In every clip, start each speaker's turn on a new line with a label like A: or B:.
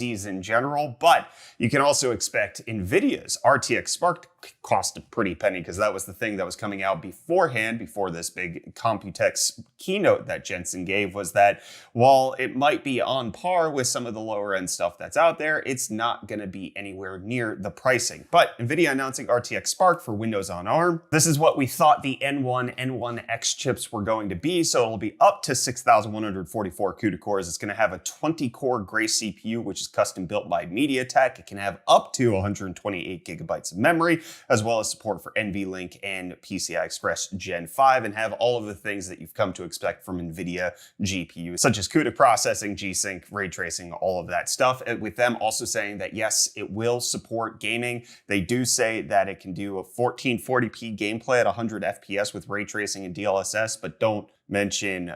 A: in general, but you can also expect Nvidia's RTX Spark cost a pretty penny, because that was the thing that was coming out beforehand, before this big Computex keynote that Jensen gave, was that while it might be on par with some of the lower end stuff that's out there, it's not going to be anywhere near the pricing. But Nvidia announcing RTX Spark for Windows on ARM. This is what we thought the N1, N1X chips were going to be. So it'll be up to 6,144 CUDA cores. It's going to have a 20-core Grace CPU, which is custom built by MediaTek. It can have up to 128 gigabytes of memory, as well as support for NVLink and PCI Express Gen 5, and have all of the things that you've come to expect from NVIDIA GPUs, such as CUDA processing, G-Sync, ray tracing, all of that stuff. And with them also saying that, yes, it will support gaming. They do say that it can do a 1440p gameplay at 100 FPS with ray tracing and DLSS, but don't mention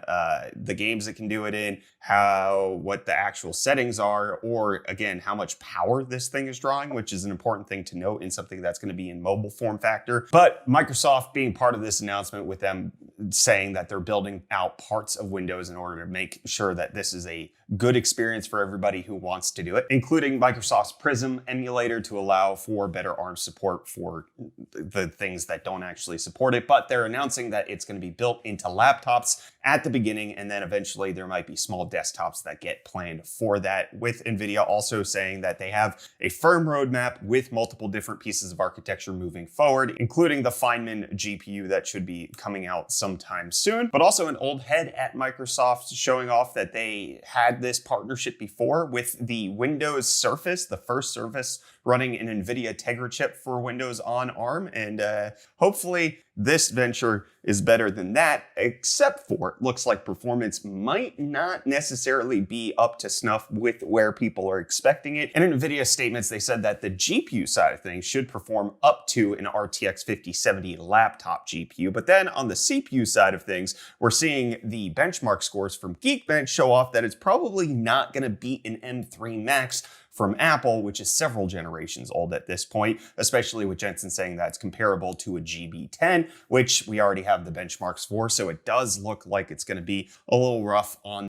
A: the games it can do it in, what the actual settings are, or again, how much power this thing is drawing, which is an important thing to note in something that's going to be in mobile form factor. But Microsoft being part of this announcement, with them saying that they're building out parts of Windows in order to make sure that this is a good experience for everybody who wants to do it, including Microsoft's Prism emulator to allow for better ARM support for the things that don't actually support it. But they're announcing that it's going to be built into laptops at the beginning, and then eventually there might be small desktops that get planned for that, with NVIDIA also saying that they have a firm roadmap with multiple different pieces of architecture moving forward, including the Feynman GPU that should be coming out sometime soon, but also an old head at Microsoft showing off that they had this partnership before with the Windows Surface, the first Surface running an NVIDIA Tegra chip for Windows on ARM, and hopefully this venture is better than that, except for it looks like performance might not necessarily be up to snuff with where people are expecting it. And in NVIDIA statements, they said that the GPU side of things should perform up to an RTX 5070 laptop GPU. But then on the CPU side of things, we're seeing the benchmark scores from Geekbench show off that it's probably not going to beat an M3 Max from Apple, which is several generations old at this point, especially with Jensen saying that it's comparable to a GB10, which we already have the benchmarks for. So it does look like it's going to be a little rough on